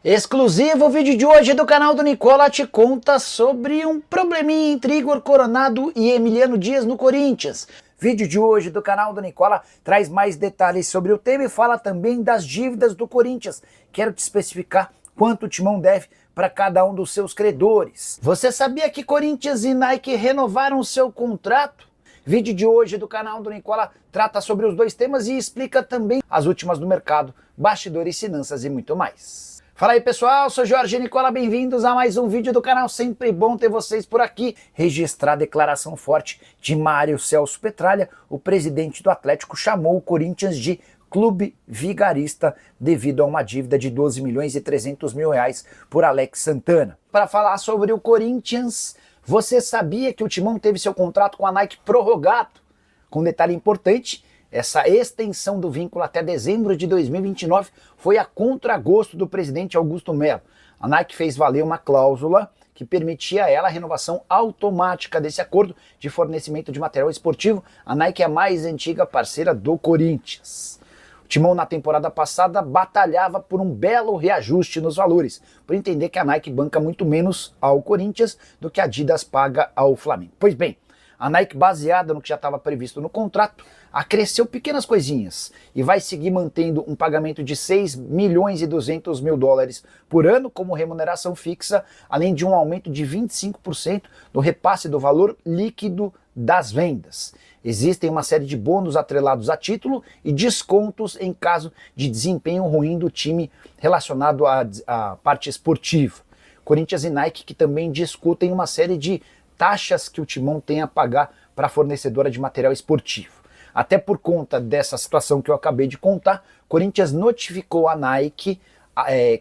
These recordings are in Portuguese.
Exclusivo, o vídeo de hoje do canal do Nicola te conta sobre um probleminha entre Igor Coronado e Emiliano Dias no Corinthians. Vídeo de hoje do canal do Nicola traz mais detalhes sobre o tema e fala também das dívidas do Corinthians. Quero te especificar quanto o Timão deve para cada um dos seus credores. Você sabia que Corinthians e Nike renovaram seu contrato? Vídeo de hoje do canal do Nicola trata sobre os dois temas e explica também as últimas do mercado, bastidores, finanças e muito mais. Fala aí pessoal, sou Jorge Nicola, bem-vindos a mais um vídeo do canal, sempre bom ter vocês por aqui. Registrar a declaração forte de Mário Celso Petralha, o presidente do Atlético chamou o Corinthians de clube vigarista devido a uma dívida de 12 milhões e 300 mil reais por Alex Santana. Para falar sobre o Corinthians, você sabia que o Timão teve seu contrato com a Nike prorrogado? Com um detalhe importante, essa extensão do vínculo até dezembro de 2029 foi a contragosto do presidente Augusto Melo. A Nike fez valer uma cláusula que permitia a ela a renovação automática desse acordo de fornecimento de material esportivo. A Nike é a mais antiga parceira do Corinthians. O Timão na temporada passada batalhava por um belo reajuste nos valores, por entender que a Nike banca muito menos ao Corinthians do que a Adidas paga ao Flamengo. Pois bem, a Nike, baseada no que já estava previsto no contrato, acresceu pequenas coisinhas e vai seguir mantendo um pagamento de 6 milhões e 200 mil dólares por ano como remuneração fixa, além de um aumento de 25% no repasse do valor líquido das vendas. Existem uma série de bônus atrelados a título e descontos em caso de desempenho ruim do time relacionado à parte esportiva. Corinthians e Nike que também discutem uma série de taxas que o Timão tem a pagar para a fornecedora de material esportivo. Até por conta dessa situação que eu acabei de contar, Corinthians notificou a Nike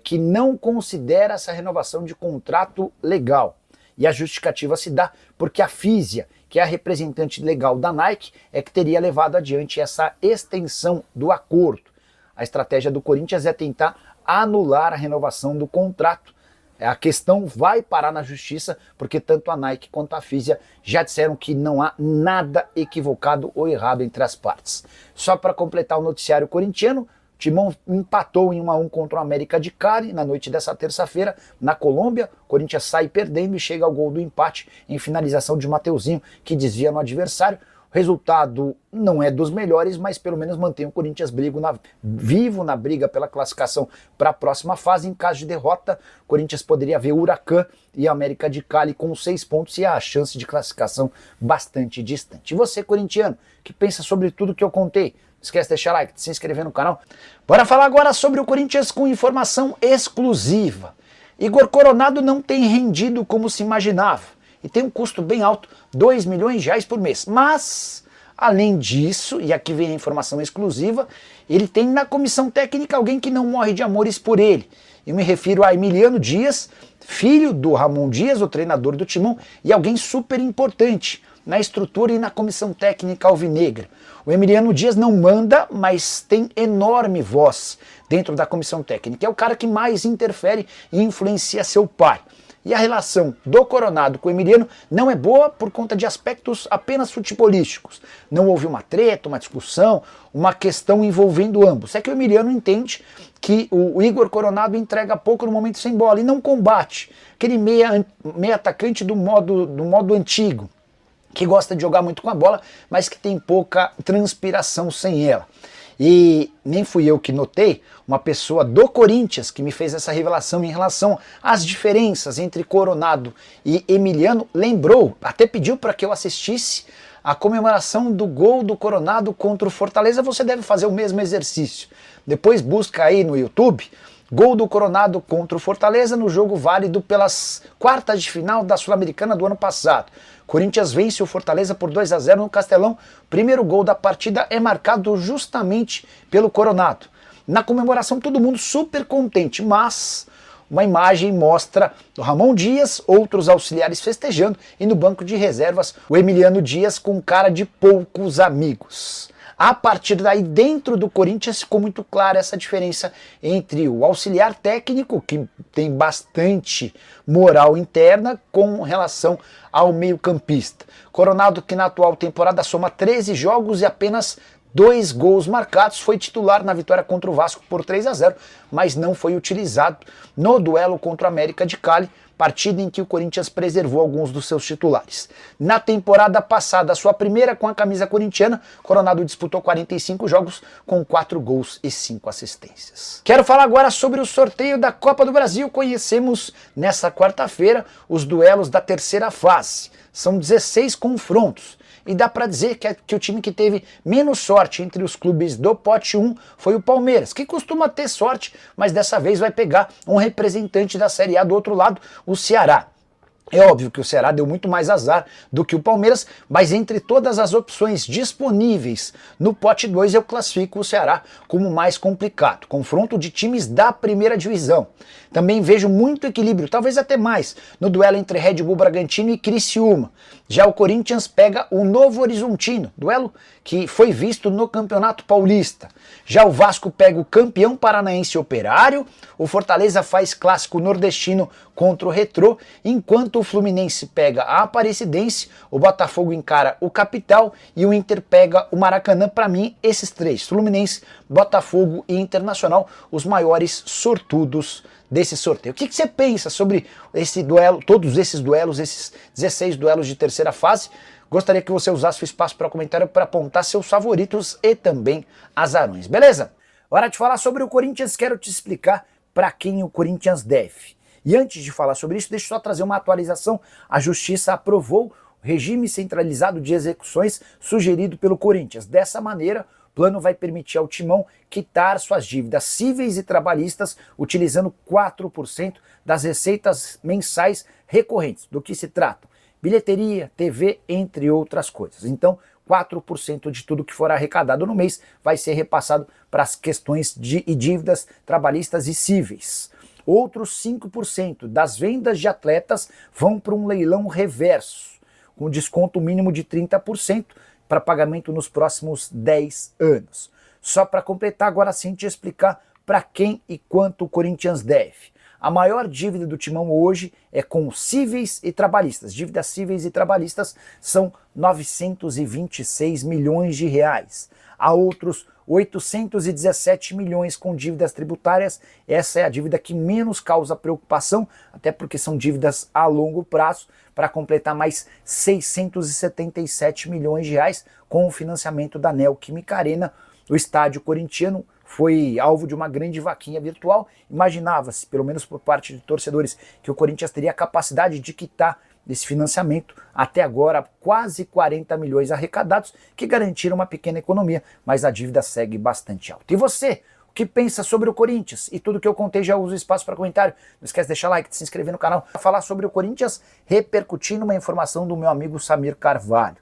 que não considera essa renovação de contrato legal. E a justificativa se dá porque a Fisia, que é a representante legal da Nike, é que teria levado adiante essa extensão do acordo. A estratégia do Corinthians é tentar anular a renovação do contrato. A questão vai parar na justiça, porque tanto a Nike quanto a Fisia já disseram que não há nada equivocado ou errado entre as partes. Só para completar o noticiário corintiano, Timão empatou em 1-1 contra o América de Cali na noite dessa terça-feira na Colômbia. Corinthians sai perdendo e chega ao gol do empate em finalização de Mateuzinho, que desvia no adversário. O resultado não é dos melhores, mas pelo menos mantém o Corinthians vivo na briga pela classificação para a próxima fase. Em caso de derrota, o Corinthians poderia ver Huracan e América de Cali com 6 pontos e a chance de classificação bastante distante. E você, corintiano, que pensa sobre tudo que eu contei? Não esquece de deixar like, de se inscrever no canal. Bora falar agora sobre o Corinthians com informação exclusiva. Igor Coronado não tem rendido como se imaginava e tem um custo bem alto, 2 milhões de reais por mês. Mas, além disso, e aqui vem a informação exclusiva, ele tem na comissão técnica alguém que não morre de amores por ele. Eu me refiro a Emiliano Dias, filho do Ramon Dias, o treinador do Timão, e alguém super importante na estrutura e na comissão técnica alvinegra. O Emiliano Dias não manda, mas tem enorme voz dentro da comissão técnica. É o cara que mais interfere e influencia seu pai. E a relação do Coronado com o Emiliano não é boa por conta de aspectos apenas futebolísticos. Não houve uma treta, uma discussão, uma questão envolvendo ambos. É que o Emiliano entende que o Igor Coronado entrega pouco no momento sem bola e não combate. Aquele meia atacante do modo antigo, que gosta de jogar muito com a bola, mas que tem pouca transpiração sem ela. E nem fui eu que notei, uma pessoa do Corinthians que me fez essa revelação em relação às diferenças entre Coronado e Emiliano, lembrou, até pediu para que eu assistisse a comemoração do gol do Coronado contra o Fortaleza. Você deve fazer o mesmo exercício. Depois busca aí no YouTube, gol do Coronado contra o Fortaleza no jogo válido pelas quartas de final da Sul-Americana do ano passado. Corinthians vence o Fortaleza por 2-0 no Castelão. Primeiro gol da partida é marcado justamente pelo Coronado. Na comemoração todo mundo super contente, mas uma imagem mostra o Ramon Dias, outros auxiliares festejando e no banco de reservas o Emiliano Dias com cara de poucos amigos. A partir daí, dentro do Corinthians, ficou muito clara essa diferença entre o auxiliar técnico, que tem bastante moral interna, com relação ao meio-campista. Coronado, que na atual temporada soma 13 jogos e apenas 2 gols marcados, foi titular na vitória contra o Vasco por 3-0, mas não foi utilizado no duelo contra o América de Cali, partida em que o Corinthians preservou alguns dos seus titulares. Na temporada passada, sua primeira com a camisa corintiana, Coronado disputou 45 jogos com 4 gols e 5 assistências. Quero falar agora sobre o sorteio da Copa do Brasil. Conhecemos nesta quarta-feira os duelos da terceira fase. São 16 confrontos. E dá para dizer que o time que teve menos sorte entre os clubes do pote 1 foi o Palmeiras, que costuma ter sorte, mas dessa vez vai pegar um representante da Série A do outro lado, o Ceará. É óbvio que o Ceará deu muito mais azar do que o Palmeiras, mas entre todas as opções disponíveis no pote 2 eu classifico o Ceará como mais complicado. Confronto de times da primeira divisão. Também vejo muito equilíbrio, talvez até mais, no duelo entre Red Bull Bragantino e Criciúma. Já o Corinthians pega o Novo Horizontino, duelo que foi visto no Campeonato Paulista. Já o Vasco pega o campeão paranaense Operário, o Fortaleza faz clássico nordestino contra o Retrô, enquanto o Fluminense pega a Aparecidense, o Botafogo encara o Capital e o Inter pega o Maracanã. Para mim, esses três, Fluminense, Botafogo e Internacional, os maiores sortudos desse sorteio. O que você pensa sobre esse duelo, todos esses duelos, esses 16 duelos de terceira fase? Gostaria que você usasse o espaço para comentário para apontar seus favoritos e também azarões, beleza? Hora de falar sobre o Corinthians, quero te explicar para quem o Corinthians deve. E antes de falar sobre isso, deixa eu só trazer uma atualização. A Justiça aprovou o regime centralizado de execuções sugerido pelo Corinthians. Dessa maneira, o plano vai permitir ao Timão quitar suas dívidas cíveis e trabalhistas utilizando 4% das receitas mensais recorrentes. Do que se trata? Bilheteria, TV, entre outras coisas. Então, 4% de tudo que for arrecadado no mês vai ser repassado para as questões de dívidas trabalhistas e cíveis. Outros 5% das vendas de atletas vão para um leilão reverso, com desconto mínimo de 30% para pagamento nos próximos 10 anos. Só para completar, agora sim te explicar para quem e quanto o Corinthians deve. A maior dívida do Timão hoje é com cíveis e trabalhistas. Dívidas cíveis e trabalhistas são 926 milhões de reais. Há outros 817 milhões com dívidas tributárias. Essa é a dívida que menos causa preocupação, até porque são dívidas a longo prazo, para completar mais 677 milhões de reais com o financiamento da Neoquímica Arena. O estádio corintiano foi alvo de uma grande vaquinha virtual. Imaginava-se, pelo menos por parte de torcedores, que o Corinthians teria a capacidade de quitar desse financiamento. Até agora, quase 40 milhões arrecadados, que garantiram uma pequena economia, mas a dívida segue bastante alta. E você, o que pensa sobre o Corinthians? E tudo que eu contei, já uso espaço para comentário. Não esquece de deixar like, de se inscrever no canal. Para falar sobre o Corinthians, repercutindo uma informação do meu amigo Samir Carvalho,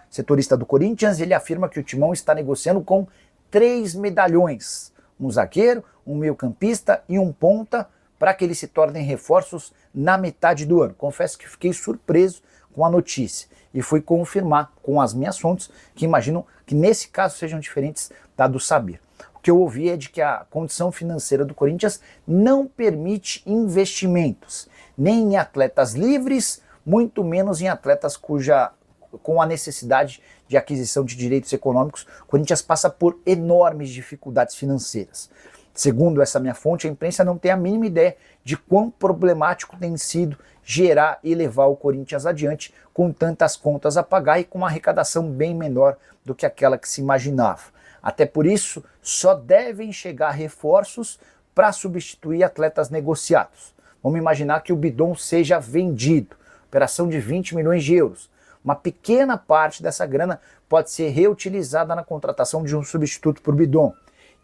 setorista do Corinthians. Ele afirma que o Timão está negociando com 3 medalhões, um zagueiro, um meio-campista e um ponta, para que eles se tornem reforços na metade do ano. Confesso que fiquei surpreso com a notícia e fui confirmar com as minhas fontes, que imagino que nesse caso sejam diferentes da do Sabir. O que eu ouvi é de que a condição financeira do Corinthians não permite investimentos, nem em atletas livres, muito menos em atletas com a necessidade de aquisição de direitos econômicos. O Corinthians passa por enormes dificuldades financeiras. Segundo essa minha fonte, a imprensa não tem a mínima ideia de quão problemático tem sido gerar e levar o Corinthians adiante com tantas contas a pagar e com uma arrecadação bem menor do que aquela que se imaginava. Até por isso, só devem chegar reforços para substituir atletas negociados. Vamos imaginar que o Bidon seja vendido, operação de 20 milhões de euros. Uma pequena parte dessa grana pode ser reutilizada na contratação de um substituto por Bidon.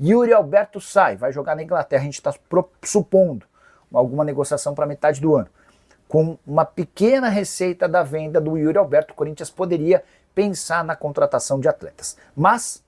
Yuri Alberto sai, vai jogar na Inglaterra, a gente está supondo alguma negociação para metade do ano. Com uma pequena receita da venda do Yuri Alberto, o Corinthians poderia pensar na contratação de atletas. Mas,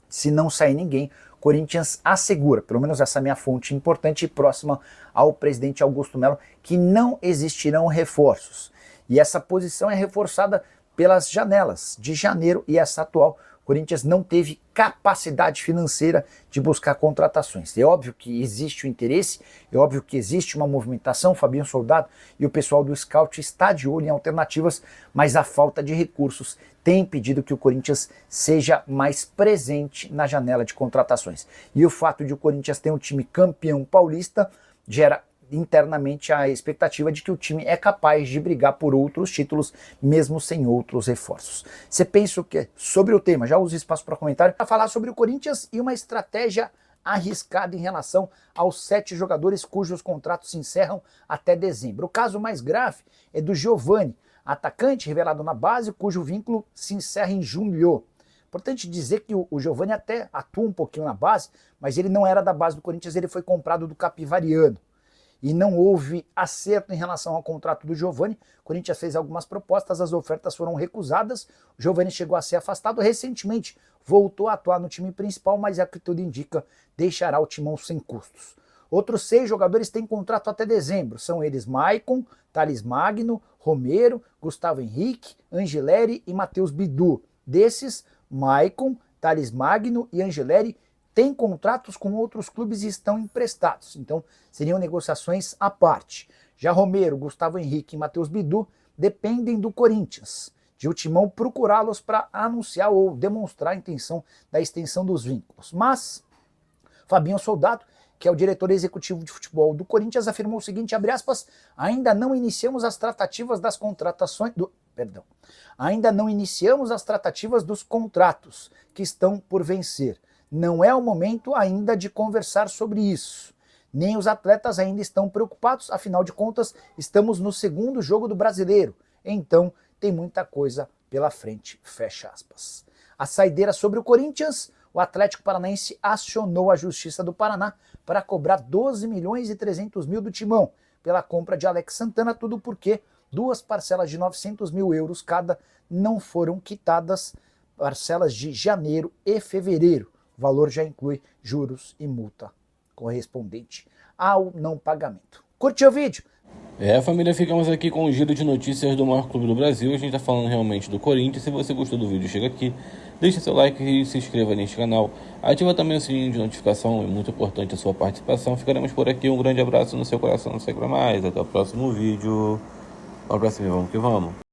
se não sair ninguém, o Corinthians assegura, pelo menos essa é a minha fonte importante e próxima ao presidente Augusto Melo, que não existirão reforços. E essa posição é reforçada pelas janelas de janeiro e essa atual. O Corinthians não teve capacidade financeira de buscar contratações. É óbvio que existe o interesse, é óbvio que existe uma movimentação, o Fabinho Soldado e o pessoal do Scout está de olho em alternativas, mas a falta de recursos tem impedido que o Corinthians seja mais presente na janela de contratações. E o fato de o Corinthians ter um time campeão paulista gera internamente a expectativa de que o time é capaz de brigar por outros títulos, mesmo sem outros reforços. Você pensa o quê sobre o tema? Já uso espaço para comentário para falar sobre o Corinthians e uma estratégia arriscada em relação aos 7 jogadores cujos contratos se encerram até dezembro. O caso mais grave é do Giovani, atacante revelado na base, cujo vínculo se encerra em julho. Importante dizer que o Giovani até atua um pouquinho na base, mas ele não era da base do Corinthians, ele foi comprado do Capivariano. E não houve acerto em relação ao contrato do Giovani. O Corinthians fez algumas propostas, as ofertas foram recusadas. O Giovani chegou a ser afastado recentemente, voltou a atuar no time principal, mas é o que tudo indica, deixará o timão sem custos. Outros 6 jogadores têm contrato até dezembro, são eles Maicon, Thales Magno, Romero, Gustavo Henrique, Angeleri e Matheus Bidu. Desses, Maicon, Thales Magno e Angeleri têm contratos com outros clubes e estão emprestados, então seriam negociações à parte. Já Romero, Gustavo Henrique e Matheus Bidu dependem do Corinthians, de o Timão procurá-los para anunciar ou demonstrar a intenção da extensão dos vínculos. Mas Fabinho Soldado, que é o diretor executivo de futebol do Corinthians, afirmou o seguinte, abre aspas, ainda não iniciamos as tratativas das contratações ainda não iniciamos as tratativas dos contratos que estão por vencer. Não é o momento ainda de conversar sobre isso. Nem os atletas ainda estão preocupados, afinal de contas, estamos no segundo jogo do Brasileiro. Então, tem muita coisa pela frente, fecha aspas. A saideira sobre o Corinthians, o Atlético Paranaense acionou a Justiça do Paraná para cobrar 12 milhões e 300 mil do Timão pela compra de Alex Santana, tudo porque 2 parcelas de 900 mil euros cada não foram quitadas, parcelas de janeiro e fevereiro. O valor já inclui juros e multa correspondente ao não pagamento. Curtiu o vídeo? Família, ficamos aqui com o giro de notícias do maior clube do Brasil. A gente tá falando realmente do Corinthians. Se você gostou do vídeo, chega aqui, deixa seu like e se inscreva neste canal. Ativa também o sininho de notificação, é muito importante a sua participação. Ficaremos por aqui, um grande abraço no seu coração, não sei para mais. Até o próximo vídeo. Um abraço, vamos que vamos.